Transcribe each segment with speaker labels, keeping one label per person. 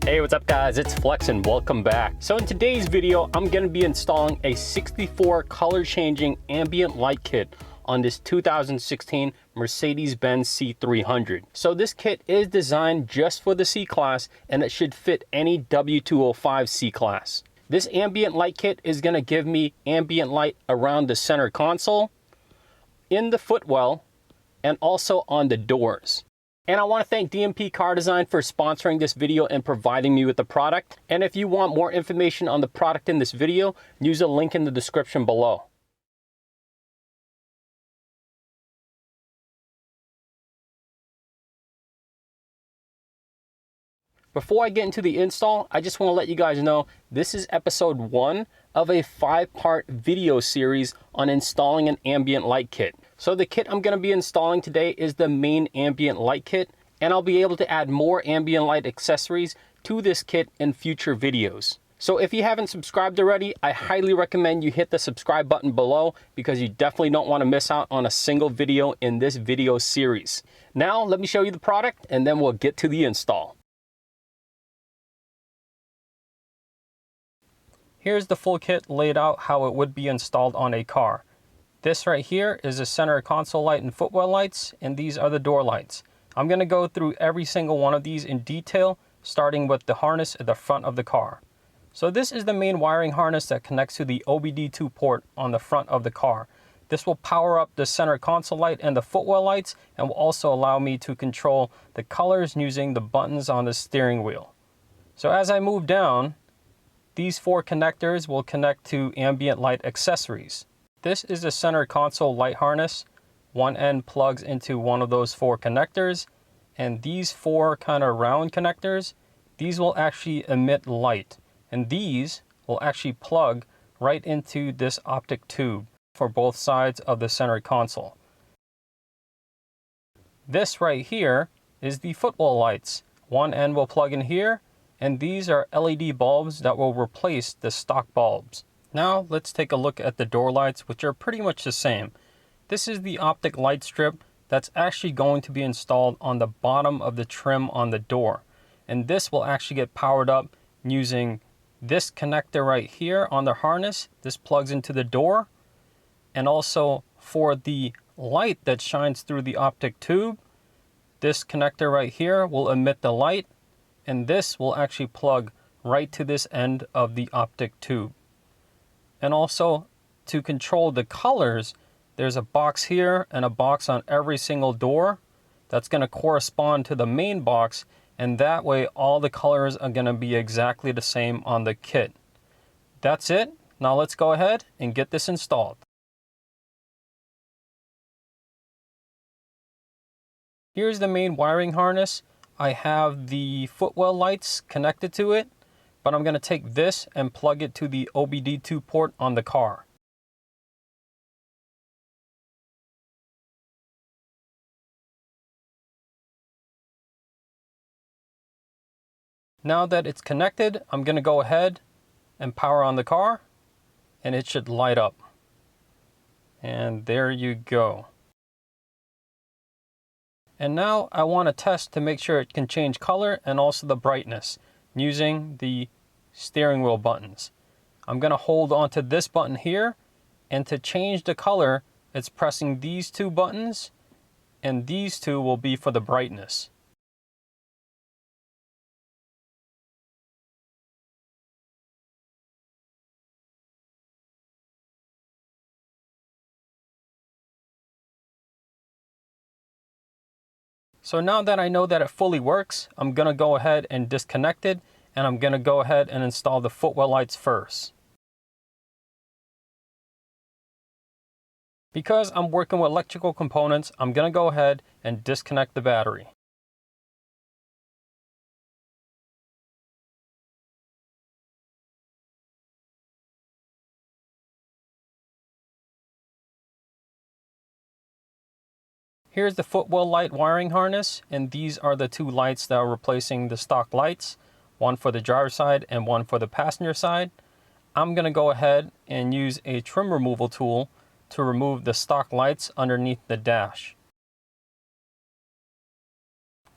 Speaker 1: Hey, what's up guys? It's Flex and welcome back. So in today's video, I'm going to be installing a 64 color changing ambient light kit on this 2016 Mercedes-Benz C300. So this kit is designed just for the C-Class and it should fit any W205 C-Class. This ambient light kit is going to give me ambient light around the center console, in the footwell, and also on the doors. And I want to thank DMP Car Design for sponsoring this video and providing me with the product. And if you want more information on the product in this video, use a link in the description below. Before I get into the install, I just want to let you guys know this is episode 1 of a 5-part video series on installing an ambient light kit. So the kit I'm going to be installing today is the main ambient light kit, and I'll be able to add more ambient light accessories to this kit in future videos. So if you haven't subscribed already, I highly recommend you hit the subscribe button below because you definitely don't want to miss out on a single video in this video series. Now let me show you the product and then we'll get to the install. Here's the full kit laid out how it would be installed on a car. This right here is the center console light and footwell lights, and these are the door lights. I'm going to go through every single one of these in detail, starting with the harness at the front of the car. So this is the main wiring harness that connects to the OBD2 port on the front of the car. This will power up the center console light and the footwell lights, and will also allow me to control the colors using the buttons on the steering wheel. So as I move down, these 4 connectors will connect to ambient light accessories. This is the center console light harness. One end plugs into one of those 4 connectors, and these 4 kind of round connectors, these will actually emit light, and these will actually plug right into this optic tube for both sides of the center console. This right here is the footwell lights. One end will plug in here, and these are LED bulbs that will replace the stock bulbs. Now let's take a look at the door lights, which are pretty much the same. This is the optic light strip that's actually going to be installed on the bottom of the trim on the door. And this will actually get powered up using this connector right here on the harness. This plugs into the door. And also for the light that shines through the optic tube, this connector right here will emit the light. And this will actually plug right to this end of the optic tube. And also to control the colors, there's a box here and a box on every single door that's going to correspond to the main box, and that way all the colors are going to be exactly the same on the kit. That's it. Now let's go ahead and get this installed. Here's the main wiring harness. I have the footwell lights connected to it, but I'm going to take this and plug it to the OBD2 port on the car. Now that it's connected, I'm going to go ahead and power on the car, and it should light up. And there you go. And now I want to test to make sure it can change color and also the brightness using the steering wheel buttons. I'm going to hold onto this button here, and to change the color, it's pressing these 2 buttons, and these 2 will be for the brightness. So now that I know that it fully works, I'm going to go ahead and disconnect it, and I'm going to go ahead and install the footwell lights first. Because I'm working with electrical components, I'm going to go ahead and disconnect the battery. Here's the footwell light wiring harness, and these are the 2 lights that are replacing the stock lights, one for the driver's side and one for the passenger side. I'm going to go ahead and use a trim removal tool to remove the stock lights underneath the dash.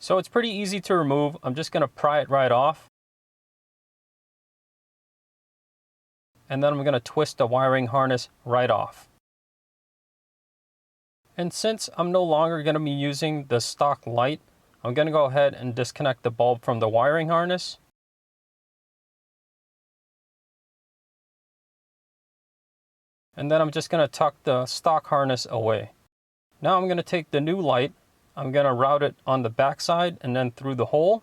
Speaker 1: So it's pretty easy to remove. I'm just going to pry it right off. and then I'm going to twist the wiring harness right off. And since I'm no longer going to be using the stock light, I'm going to go ahead and disconnect the bulb from the wiring harness. And then I'm just going to tuck the stock harness away. Now I'm going to take the new light, I'm going to route it on the back side and then through the hole.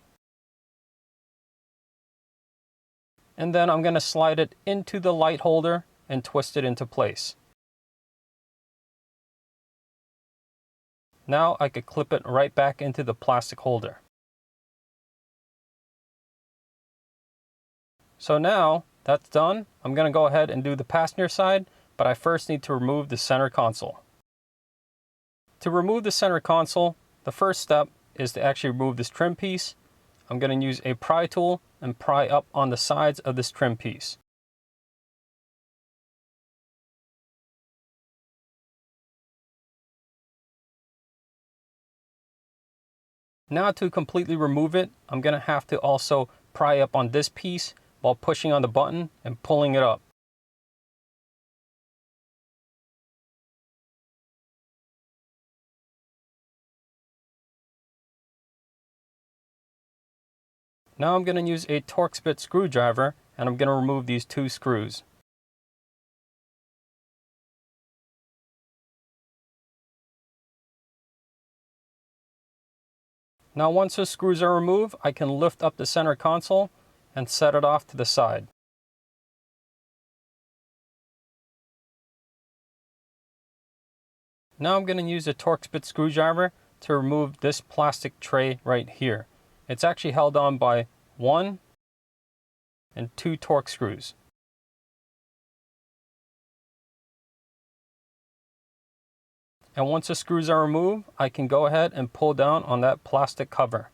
Speaker 1: And then I'm going to slide it into the light holder and twist it into place. Now I could clip it right back into the plastic holder. So now that's done, I'm going to go ahead and do the passenger side, but I first need to remove the center console. To remove the center console, the first step is to actually remove this trim piece. I'm going to use a pry tool and pry up on the sides of this trim piece. Now to completely remove it, I'm going to have to also pry up on this piece while pushing on the button and pulling it up. Now I'm going to use a Torx screwdriver and I'm going to remove these two screws. Now once the screws are removed, I can lift up the center console and set it off to the side. Now I'm going to use a Torx screwdriver to remove this plastic tray right here. It's actually held on by 1 and 2 Torx screws. And once the screws are removed, I can go ahead and pull down on that plastic cover.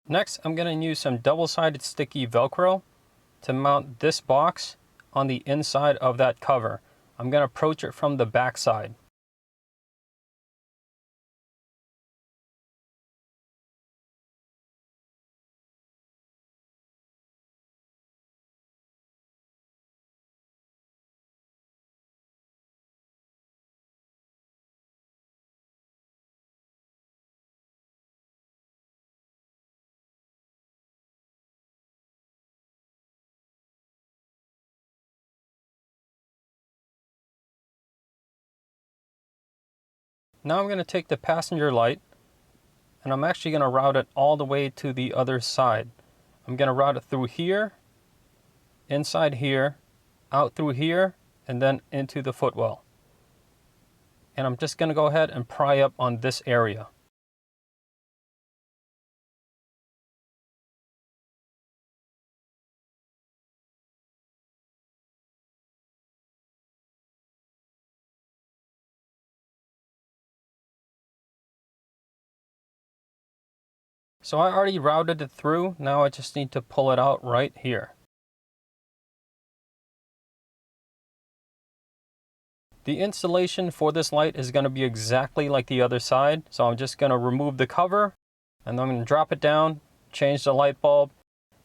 Speaker 1: Next, I'm going to use some double-sided sticky Velcro to mount this box on the inside of that cover. I'm going to approach it from the back side. Now I'm going to take the passenger light and I'm actually going to route it all the way to the other side. I'm going to route it through here, inside here, out through here, and then into the footwell. And I'm just going to go ahead and pry up on this area. So I already routed it through, now I just need to pull it out right here. The installation for this light is going to be exactly like the other side, so I'm just going to remove the cover, and I'm going to drop it down, change the light bulb,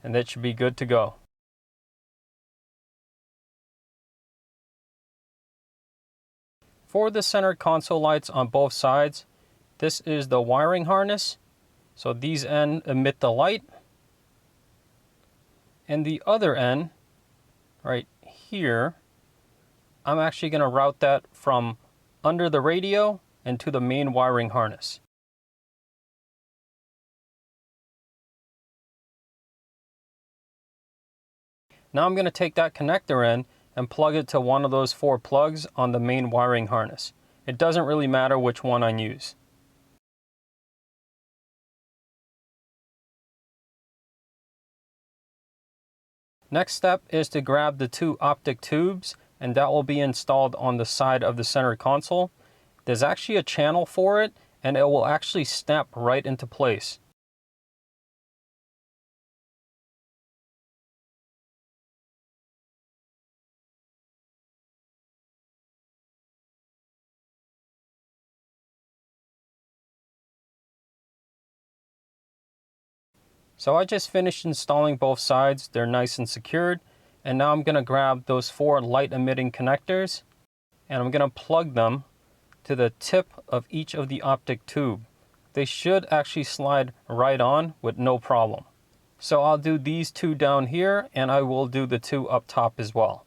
Speaker 1: and that should be good to go. For the center console lights on both sides, this is the wiring harness. So these ends emit the light, and the other end, right here, I'm actually going to route that from under the radio and to the main wiring harness. Now I'm going to take that connector in and plug it to one of those 4 plugs on the main wiring harness. It doesn't really matter which one I use. Next step is to grab the 2 optic tubes, and that will be installed on the side of the center console. There's actually a channel for it, and it will actually snap right into place. So I just finished installing both sides. They're nice and secured. And now I'm going to grab those 4 light emitting connectors and I'm going to plug them to the tip of each of the optic tube. They should actually slide right on with no problem. So I'll do these 2 down here and I will do the 2 up top as well.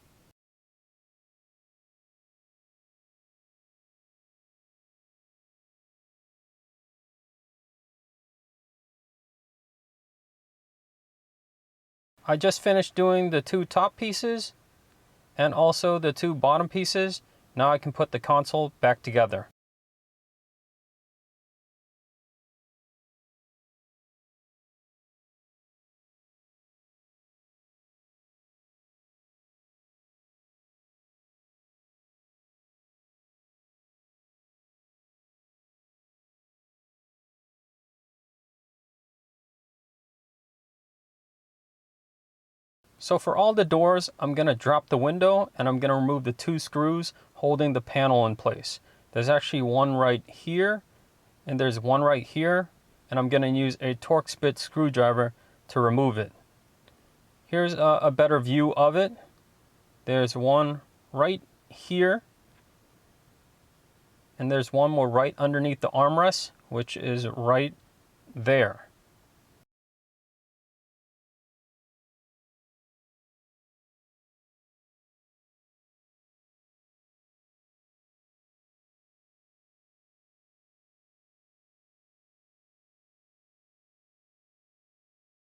Speaker 1: I just finished doing the 2 top pieces and also the 2 bottom pieces. Now I can put the console back together. So for all the doors, I'm going to drop the window and I'm going to remove the 2 screws holding the panel in place. There's actually one right here and there's one right here, and I'm going to use a Torx screwdriver to remove it. Here's a better view of it. There's one right here and there's one more right underneath the armrest, which is right there.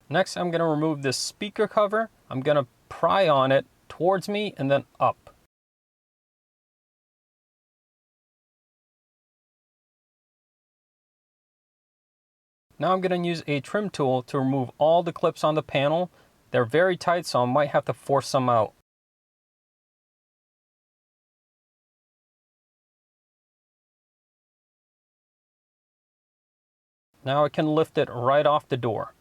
Speaker 1: Next, I'm going to remove this speaker cover. I'm going to pry on it towards me and then up. Now I'm going to use a trim tool to remove all the clips on the panel. They're very tight, so I might have to force some out. Now I can lift it right off the door.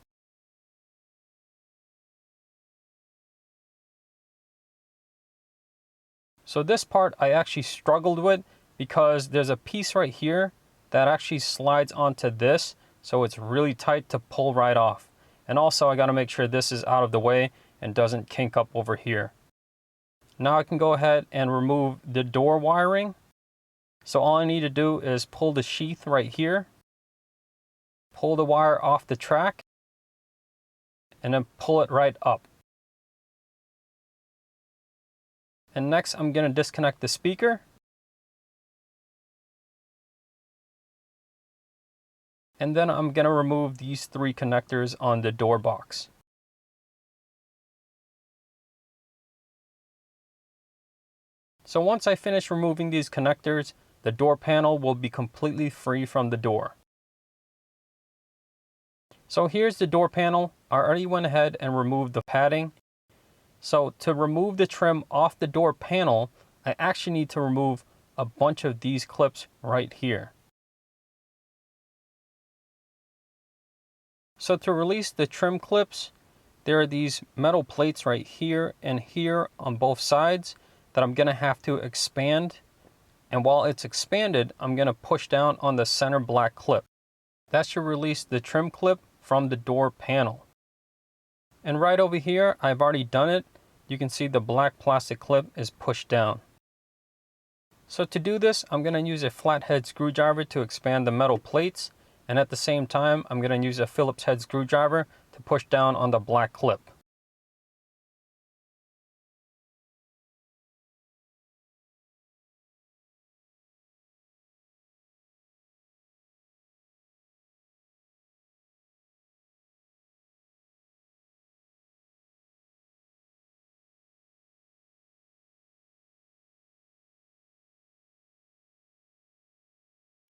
Speaker 1: So this part I actually struggled with because there's a piece right here that actually slides onto this, so it's really tight to pull right off. And also I got to make sure this is out of the way and doesn't kink up over here. Now I can go ahead and remove the door wiring. So all I need to do is pull the sheath right here, pull the wire off the track, and then pull it right up. And next I'm going to disconnect the speaker. And then I'm going to remove these 3 connectors on the door box. So once I finish removing these connectors, the door panel will be completely free from the door. So here's the door panel. I already went ahead and removed the padding. So to remove the trim off the door panel, I actually need to remove a bunch of these clips right here. So to release the trim clips, there are these metal plates right here and here on both sides that I'm going to have to expand. And while it's expanded, I'm going to push down on the center black clip. That should release the trim clip from the door panel. And right over here, I've already done it. You can see the black plastic clip is pushed down. So to do this, I'm going to use a flathead screwdriver to expand the metal plates. And at the same time, I'm going to use a Phillips head screwdriver to push down on the black clip.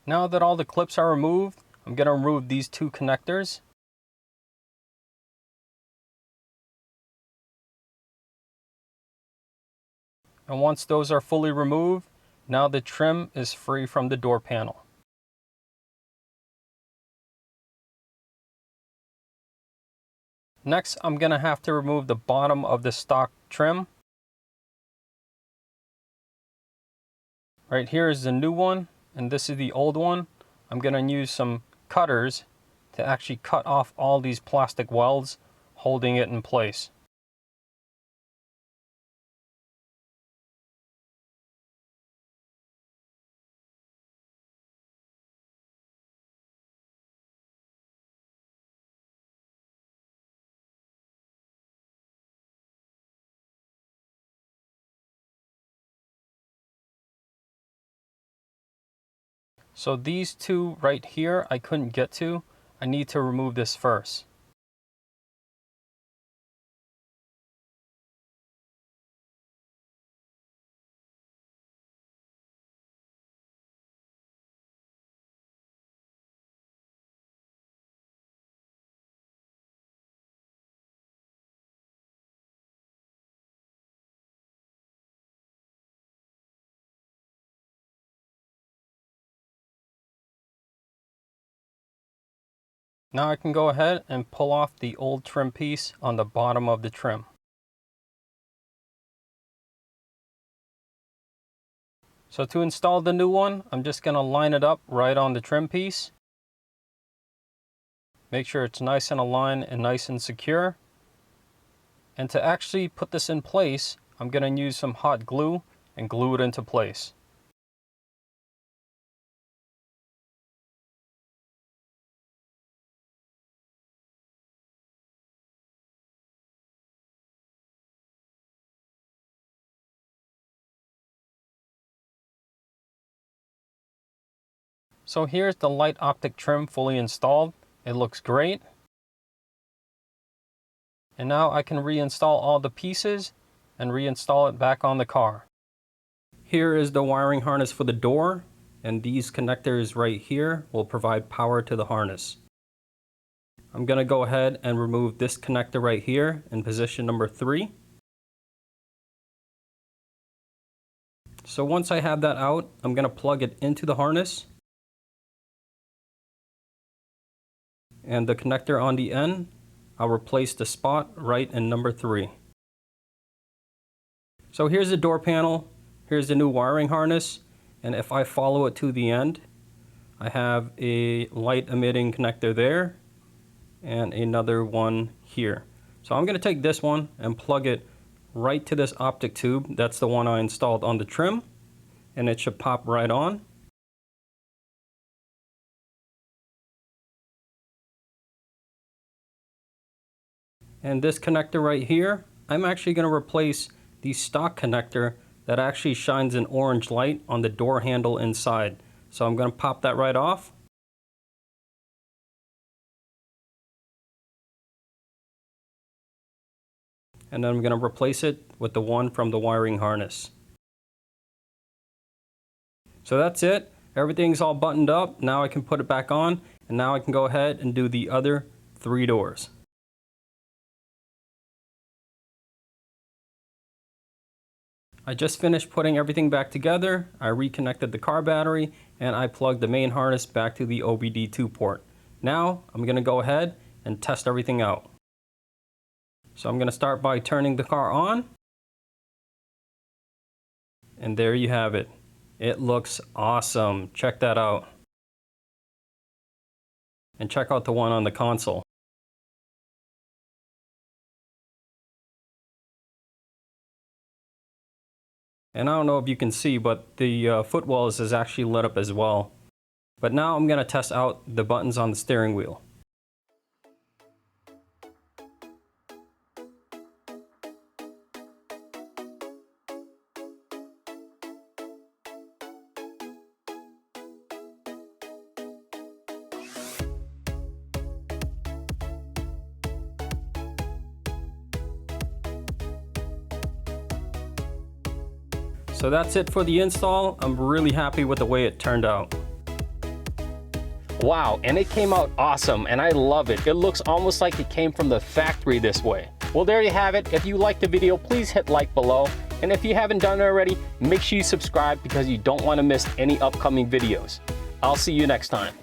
Speaker 1: Now that all the clips are removed, I'm going to remove these 2 connectors. And once those are fully removed, now the trim is free from the door panel. Next, I'm going to have to remove the bottom of the stock trim. Right here is the new one, and this is the old one. I'm going to use some cutters to actually cut off all these plastic welds holding it in place. So these two right here I couldn't get to. I need to remove this first. Now I can go ahead and pull off the old trim piece on the bottom of the trim. So to install the new one, I'm just going to line it up right on the trim piece. Make sure it's nice and aligned and nice and secure. And to actually put this in place, I'm going to use some hot glue and glue it into place. So here's the light optic trim fully installed. It looks great. And now I can reinstall all the pieces and reinstall it back on the car. Here is the wiring harness for the door, and these connectors right here will provide power to the harness. I'm going to go ahead and remove this connector right here in position number 3. So once I have that out, I'm going to plug it into the harness. And the connector on the end, I'll replace the spot right in number 3. So here's the door panel, here's the new wiring harness, and if I follow it to the end, I have a light emitting connector there and another one here. So I'm going to take this one and plug it right to this optic tube. That's the one I installed on the trim, and it should pop right on. And this connector right here, I'm actually going to replace the stock connector that actually shines an orange light on the door handle inside. So I'm going to pop that right off. And then I'm going to replace it with the one from the wiring harness. So that's it. Everything's all buttoned up. Now I can put it back on, and now I can go ahead and do the other 3 doors. I just finished putting everything back together. I reconnected the car battery and I plugged the main harness back to the OBD2 port. Now I'm going to go ahead and test everything out. So I'm going to start by turning the car on. And there you have it. It looks awesome. Check that out. And check out the one on the console. And I don't know if you can see, but the footwells is actually lit up as well. But now I'm going to test out the buttons on the steering wheel. So that's it for the install. I'm really happy with the way it turned out. Wow, and it came out awesome, and I love it. It looks almost like it came from the factory this way. Well, there you have it. If you liked the video, please hit like below. And if you haven't done it already, make sure you subscribe because you don't want to miss any upcoming videos. I'll see you next time.